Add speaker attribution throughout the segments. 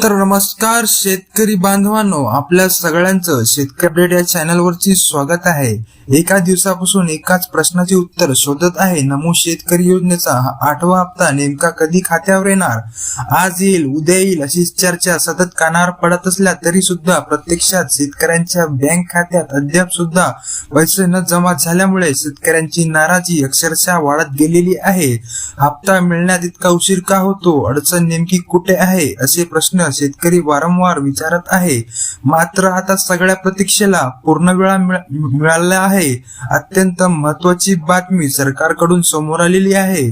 Speaker 1: तर नमस्कार शेतकरी बांधवांनो, आपल्या सगळ्यांचं शेतकरी अपडेट या चॅनल वरती स्वागत आहे। एका दिवसापासून एकाच प्रश्नाचे उत्तर शोधत आहे। नमो शेतकरी योजनेचा 8वा हप्ता नेमका कधी खात्यावर येणार, आज येईल उद्या येईल अशी चर्चा सतत कानावर पडत असल्या तरी सुद्धा प्रत्यक्षात शेतकऱ्यांच्या बँक खात्यात अद्याप सुद्धा पैसे न जमा झाल्यामुळे शेतकऱ्यांची नाराजी अक्षरशः वाढत गेलेली आहे। हप्ता मिळण्यात इतका उशीर का होतो, अडचण नेमकी कुठे आहे, असे प्रश्न शेतकरी वारंवार विचारत आहे। मात्र आता सगळ्या प्रतीक्षेला पूर्णवेळ मिळाला आहे। अत्यंत महत्त्वाची बातमी सरकारकडून समोर आलेली आहे।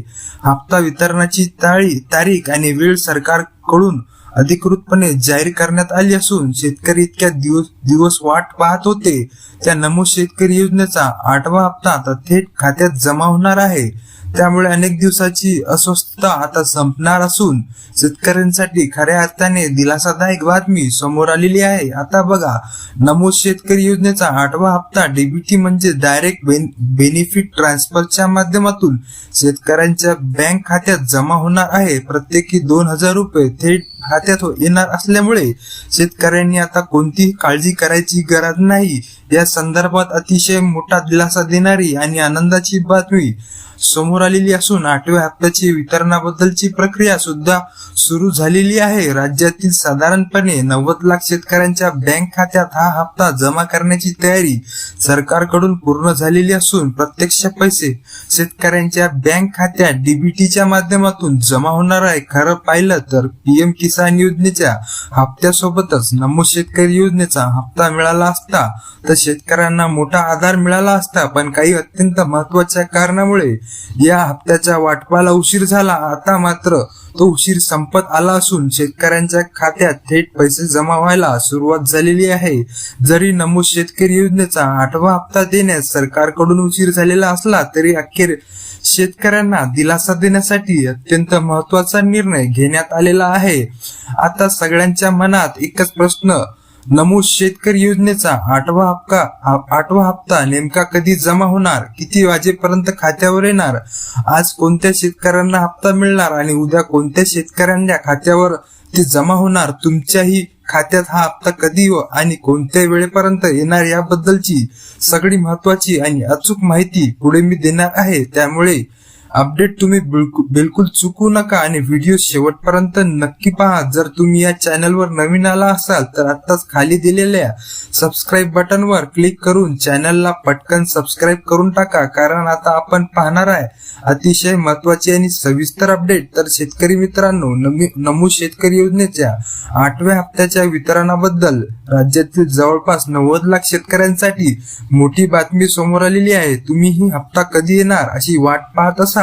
Speaker 1: हप्ता वितरणाची तारीख आणि वेळ सरकारकडून अधिकृतपणे जाहीर करण्यात आली असून शेतकरी इतक्या दिवस वाट पाहत होते त्या नमो शेतकरी योजनेचा 8वा हप्ता आता थेट खात्यात जमा होणार आहे। त्यामुळे अनेक दिवसाची अस्वस्थता आता संपणार असून शेतकऱ्यांसाठी खऱ्या अर्थाने दिलासादायक बातमी समोर आलेली आहे। आता बघा, नमो शेतकरी योजनेचा 8वा हप्ता डीबीटी म्हणजे डायरेक्ट बेनिफिट ट्रान्सफरच्या माध्यमातून शेतकऱ्यांच्या बँक खात्यात जमा होणार आहे। प्रत्येकी 2000 रुपये थेट खात्यात येणार असल्यामुळे शेतकऱ्यांनी आता कोणतीही काळजी करायची गरज नाही। या संदर्भात अतिशय मोठा दिलासा देणारी आणि आनंदाची बातमी समोर आलेली असून 8व्या हप्त्याची वितरणाबद्दलची प्रक्रिया सुद्धा सुरू झालेली आहे। राज्यातील साधारणपणे 90 लाख शेतकऱ्यांच्या बँक खात्यात हा हप्ता जमा करण्याची तयारी सरकारकडून पूर्ण झालेली असून प्रत्यक्ष पैसे शेतकऱ्यांच्या बँक खात्यात डीबीटीच्या माध्यमातून जमा होणार आहे। खरं पाहिलं तर पीएम किसान योजनेच्या हप्त्यासोबतच नमो शेतकरी योजनेचा हप्ता मिळाला असता तर शेतकऱ्यांना मोठा आधार मिळाला असता, पण काही अत्यंत महत्त्वाच्या कारणामुळे या हप्त्याच्या वाटपाला उशीर झाला। आता मात्र तो उशीर संपत आला असून शेतकऱ्यांच्या खात्यात थेट पैसे जमा व्हायला सुरुवात झालेली आहे। जरी नमो शेतकरी योजनेचा 8वा हप्ता देण्यास सरकारकडून उशीर झालेला असला तरी अखेर शेतकऱ्यांना दिलासा देण्यासाठी अत्यंत महत्त्वाचा निर्णय घेण्यात आलेला आहे। आता सगळ्यांच्या मनात एकच प्रश्न, नमो शेतकरी योजनेचा 8वा हप्ता नेमका कधी जमा होणार, किती वाजेपर्यंत खात्यावर येणार, आज कोणत्या शेतकऱ्यांना हप्ता मिळणार आणि उद्या कोणत्या शेतकऱ्यांच्या खात्यावर ते जमा होणार, तुमच्याही खात्यात हा हप्ता कधी आणि कोणत्या वेळेपर्यंत येणार याबद्दलची सगळी महत्त्वाची आणि अचूक माहिती पुढे मी देणार आहे। त्यामुळे अपडेट तुम्ही बिलकुल चुकू नका आणि व्हिडिओ शेवटपर्यंत नक्की पहा। जर तुम्ही या चॅनलवर नवीन आला असाल तर आताच खाली दिलेल्या सबस्क्राईब बटनवर क्लिक करून चॅनलला पटकन सबस्क्राईब करून टाका, कारण आता आपण पाहणार आहे अतिशय महत्त्वाची आणि सविस्तर अपडेट। तर शेतकरी मित्रांनो, नमो शेतकरी योजनेच्या 8व्या हप्त्याच्या वितरणाबद्दल राज्यातील जवळपास 90 लाख शेतकऱ्यांसाठी मोठी बातमी समोर आलेली आहे। तुम्ही ही हप्ता कधी येणार अशी वाट पाहत असाल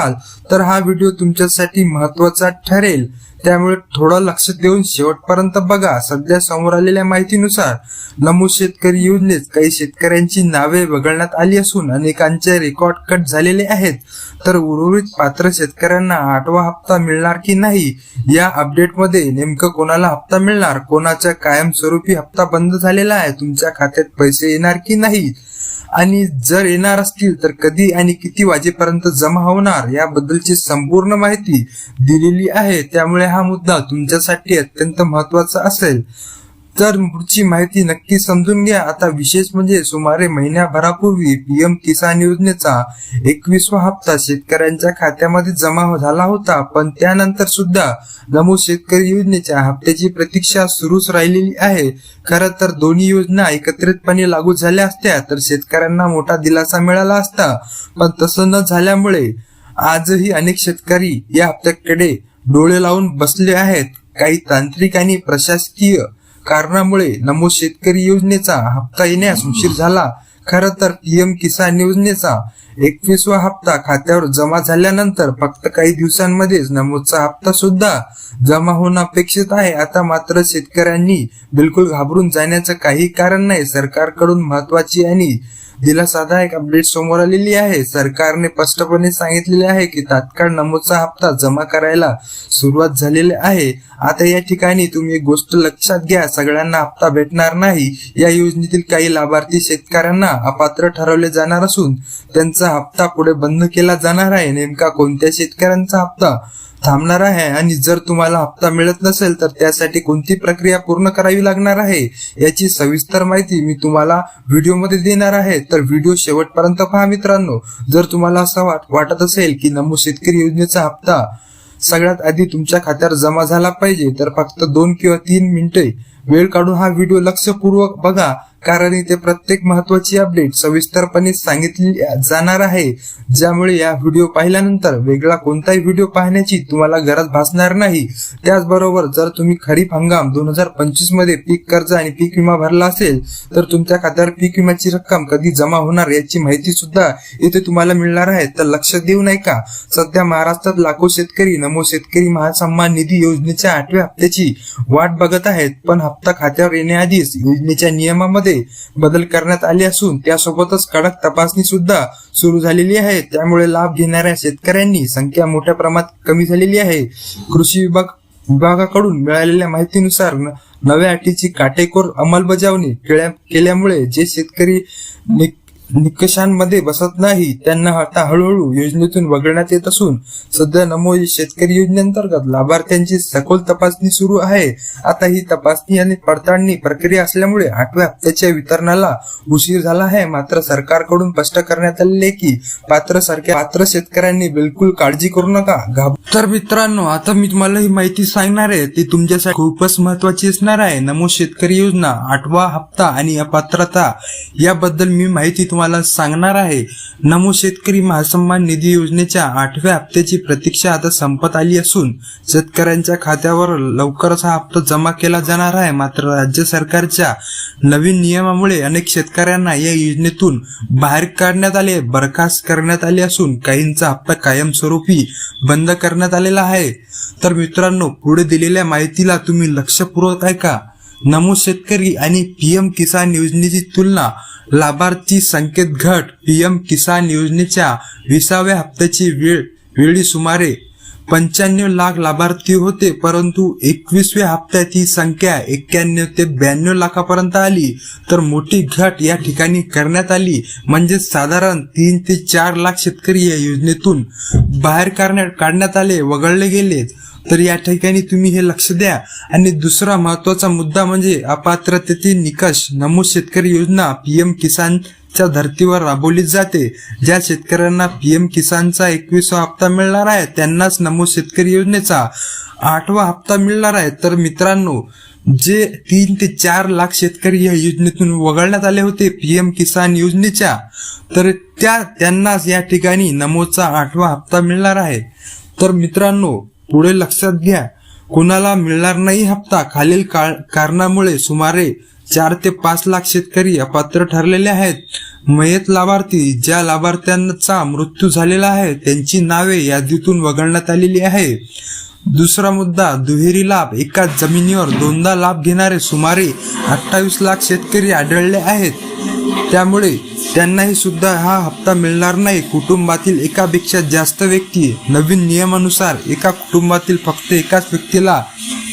Speaker 1: तर हा व्हिडिओ तुमच्यासाठी महत्त्वाचा ठरेल, त्यामुळे थोडं लक्ष देऊन शेवटपर्यंत बघा। सध्या समोर आलेल्या माहितीनुसार नमो शेतकरी योजनेत काही शेतकऱ्यांची नावे वगळण्यात आली असून अनेकांचे रेकॉर्ड कट झालेले आहेत, तर उर्वरित पात्र शेतकऱ्यांना 8वा हप्ता मिळणार की नाही या अपडेटमध्ये नेमकं कोणाला हप्ता मिळणार, कोणाचा कायमस्वरूपी हप्ता बंद झालेला आहे, तुमच्या खात्यात पैसे येणार की नाही आणि जर येणार असतील तर कधी आणि किती वाजेपर्यंत जमा होणार याबद्दलची संपूर्ण माहिती दिलेली आहे। त्यामुळे हा मुद्दा तुमच्यासाठी अत्यंत महत्त्वाचा असेल, तर पुढची माहिती नक्की समजून घ्या। आता विशेष म्हणजे सुमारे महिन्याभरापूर्वी पीएम किसान योजनेचा 21वा हप्ता शेतकऱ्यांच्या खात्यामध्ये जमा झाला होता, पण त्यानंतर सुद्धा नमो शेतकरी योजनेच्या हप्त्याची प्रतीक्षा सुरूच राहिलेली आहे। खरं तर दोन्ही योजना एकत्रितपणे लागू झाल्या असत्या तर शेतकऱ्यांना मोठा दिलासा मिळाला असता, पण तसं न झाल्यामुळे आजही अनेक शेतकरी या हप्त्याकडे डोळे लावून बसले आहेत। काही तांत्रिक आणि प्रशासकीय कारणामुळे नमो शेतकरी योजनेचा हप्ता येण्यास उशीर झाला। खरं तर पीएम किसान योजनेचा 21वा हप्ता खात्यावर जमा झाल्यानंतर फक्त काही दिवसांमध्येच नमोचा हप्ता सुद्धा जमा होणं अपेक्षित आहे। आता मात्र शेतकऱ्यांनी बिलकुल घाबरून जाण्याचं काही कारण नाही। सरकारकडून महत्त्वाची आणि दिलासादायक अपडेट समोर आलेली आहे। सरकारने स्पष्टपणे सांगितलेले आहे की तात्काळ नमोचा हप्ता जमा करायला सुरुवात झालेली आहे। आता या ठिकाणी तुम्ही एक गोष्ट लक्षात घ्या, सगळ्यांना हप्ता भेटणार नाही। या योजनेतील काही लाभार्थी शेतकऱ्यांना अपात्र ठरवले जाणार असून त्यांचा हप्ता पुढे बंद केला जाणार आहे। नेमका कोणत्या शेतकऱ्यांचा हप्ता थांबणार आहे आणि जर तुम्हाला हप्ता मिळत नसेल तर त्यासाठी कोणती प्रक्रिया पूर्ण करावी लागणार आहे याची सविस्तर माहिती मी तुम्हाला व्हिडिओमध्ये देणार आहे. तर व्हिडिओ शेवटपर्यंत पहा मित्रांनो. जर तुम्हाला असं वाटत असेल की नमो शेतकरी योजनेचा हप्ता सगळ्यात आधी तुमच्या खात्यावर जमा झाला पाहिजे तर फक्त 2 किंवा 3 मिनिटे वेळ काढून हा व्हिडिओ लक्षपूर्वक बघा, कारण इथे प्रत्येक महत्वाची अपडेट सविस्तरपणे सांगितली जाणार आहे, ज्यामुळे या व्हिडिओ पाहिल्यानंतर वेगळा कोणताही व्हिडिओ पाहण्याची तुम्हाला गरज भासणार नाही. त्याचबरोबर जर तुम्ही खरीप हंगाम 2025 मध्ये पीक कर्ज आणि पीक विमा भरला असेल तर तुमच्या खात्यावर पीक विम्याची रक्कम कधी जमा होणार याची माहिती सुद्धा इथे तुम्हाला मिळणार आहे. तर लक्ष देऊ नये का? सध्या महाराष्ट्रात लाखो शेतकरी नमो शेतकरी महासन्मान निधी योजनेच्या 8व्या हप्त्याची वाट बघत आहेत, पण हप्ता खात्यावर येण्याआधीच योजनेच्या नियमामध्ये बदल करण्यात आले असून त्यासोबतच कडक तपासणी सुद्धा सुरू झालेली आहे. त्यामुळे लाभ घेणाऱ्या शेतकऱ्यांनी संख्या मोठ्या प्रमाणात कमी झालेली आहे. कृषी विभागाकडून मिळालेल्या माहितीनुसार नव्या अटीची काटेकोर अंमलबजावणी केल्यामुळे जे शेतकरी निकषांमध्ये बसत नाही त्यांना आता हळूहळू योजनेतून वगळण्यात येत असून सध्या नमो शेतकरी योजनेअंतर्गत लाभार्थ्यांची सखोल तपासणी सुरू आहे. आता ही तपासणी आणि पडताळणी प्रक्रिया असल्यामुळे 8व्या हप्त्याच्या वितरणाला उशीर झाला आहे. मात्र सरकारकडून स्पष्ट करण्यात आले की पात्र शेतकऱ्यांनी बिलकुल काळजी करू नका. तर मित्रांनो, आता मी तुम्हाला ही माहिती सांगणार आहे ती तुमच्यासाठी खूपच महत्वाची असणार आहे. नमो शेतकरी योजना 8वा हप्ता आणि अपात्रता याबद्दल मी माहिती तुम्हाला सांगणार आहे. नमो शेतकरी महासन्मान निधी योजनेच्या 8व्या हप्त्याची प्रतीक्षा आता संपत आली असून शेतकऱ्यांच्या खात्यावर लवकरच हा हप्ता जमा केला जाणार आहे. मात्र राज्य सरकारच्या नवीन नियमामुळे अनेक शेतकऱ्यांना या योजनेतून बाहेर काढण्यात आले, बरखास्त करण्यात आले असून काहींचा हप्ता कायमस्वरूपी बंद करण्यात आलेला आहे. तर मित्रांनो, पुढे दिलेल्या माहितीला तुम्ही लक्षपूर्वक ऐका. नमो शेतकरी आणि पीएम किसान योजनेची तुलना. लाभार्थी संख्येत घट. पीएम किसान योजनेच्या 20व्या हप्त्याची वेळी सुमारे 95 लाख लाभार्थी होते, परंतु 21व्या हप्त्यात ही संख्या 91 ते 92 लाखापर्यंत आली. तर मोठी घट या ठिकाणी करण्यात आली, म्हणजे साधारण 3 ते 4 लाख शेतकरी या योजनेतून बाहेर काढण्यात आले, वगळले गेले. तर या ठिकाणी तुम्ही हे लक्ष द्या. आणि दुसरा महत्वाचा मुद्दा म्हणजे अपात्रतेतील निकष. नमो शेतकरी योजना पीएम किसानच्या धर्तीवर राबवली जाते. ज्या शेतकऱ्यांना पीएम किसानचा 21वा हप्ता मिळणार आहे त्यांनाच नमो शेतकरी योजनेचा 8वा हप्ता मिळणार आहे. तर मित्रांनो, जे 3 ते 4 लाख शेतकरी या योजनेतून वगळण्यात आले होते पीएम किसान योजनेच्या, तर त्यांनाच या ठिकाणी नमोचा 8वा हप्ता मिळणार आहे. तर मित्रांनो, पुढे लक्षात घ्या, कुणाला मिळणार नाही हप्ता. खालील कारणामुळे सुमारे 4 ते 5 लाख शेतकरी अपात्र ठरलेले आहेत. मयत लाभार्थी. ज्या लाभार्थ्यांचा मृत्यू झालेला आहे त्यांची नावे यादीतून वगळण्यात आलेली आहे. दुसरा मुद्दा, दुहेरी लाभ. एकाच जमिनीवर दोनदा लाभ घेणारे सुमारे 28 लाख शेतकरी आढळले आहेत, त्यामुळे त्यांनाही सुद्धा हा हप्ता मिळणार नाही. कुटुंबातील एकापेक्षा जास्त व्यक्ती. नवीन नियमानुसार एका कुटुंबातील फक्त एकाच व्यक्तीला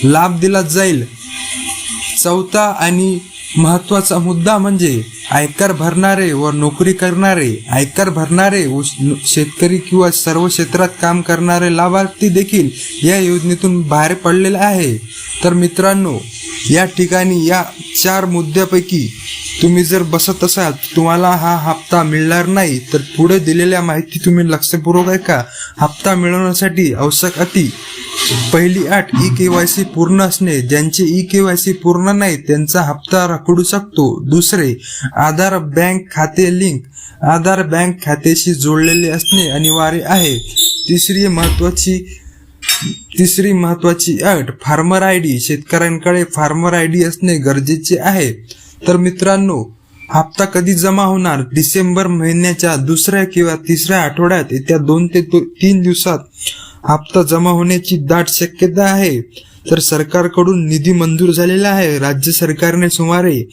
Speaker 1: लाभ दिला जाईल. चौथा आणि महत्वाचा मुद्दा म्हणजे आयकर भरणारे व नोकरी करणारे. आयकर भरणारे शेतकरी किंवा सर्व क्षेत्रात काम करणारे लाभार्थी देखील या योजनेतून बाहेर पडलेले आहे. तर मित्रांनो, या ठिकाणी या 4 मुद्द्यापैकी तुम्ही जर बसत असाल तुम्हाला हा हप्ता मिळणार नाही. तर पुढे दिलेल्या माहिती तुम्ही लक्षपूर्वक ऐका. हप्ता मिळवण्यासाठी आवश्यक अटी. पहिली अट, ई-केवायसी पूर्ण असणे. ज्यांचे ई-केवायसी पूर्ण नाही त्यांचा हप्ता रखडू शकतो. दुसरे, आधार बँक खाते लिंक. आधार बँक खात्याशी जोडलेले असणे अनिवार्य आहे. तिसरी महत्वाची अट, फार्मर आयडी. शेतकऱ्यांकडे फार्मर आयडी असणे गरजेचे आहे. तर मित्रांनो, हप्ता कधी जमा होणार? डिसेंबर महिन्याच्या 2ऱ्या किंवा 3ऱ्या आठवड्यात येत्या 2 ते 3 दिवसात हप्ता जमा होण्याची दाट शक्यता आहे. तर सरकारकडून निधी मंजूर झालेला आहे. राज्य सरकारने सुमारे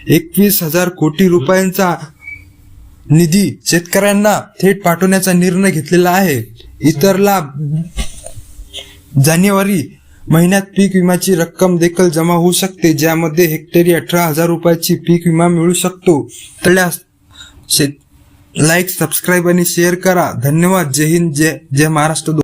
Speaker 1: 21,000 कोटी रुपयांचा निधी शेतकऱ्यांना थेट पाठवण्याचा निर्णय घेतलेला आहे. इतर लाभ, जानेवारी महिन्यात पीक विम्याची रक्कम देखील जमा होऊ शकते, ज्यामध्ये हेक्टरी 18,000 रुपयाची पीक विमा मिळू शकतो. तर लाईक, सबस्क्राईब आणि शेअर करा. धन्यवाद. जय हिंद, जय महाराष्ट्र.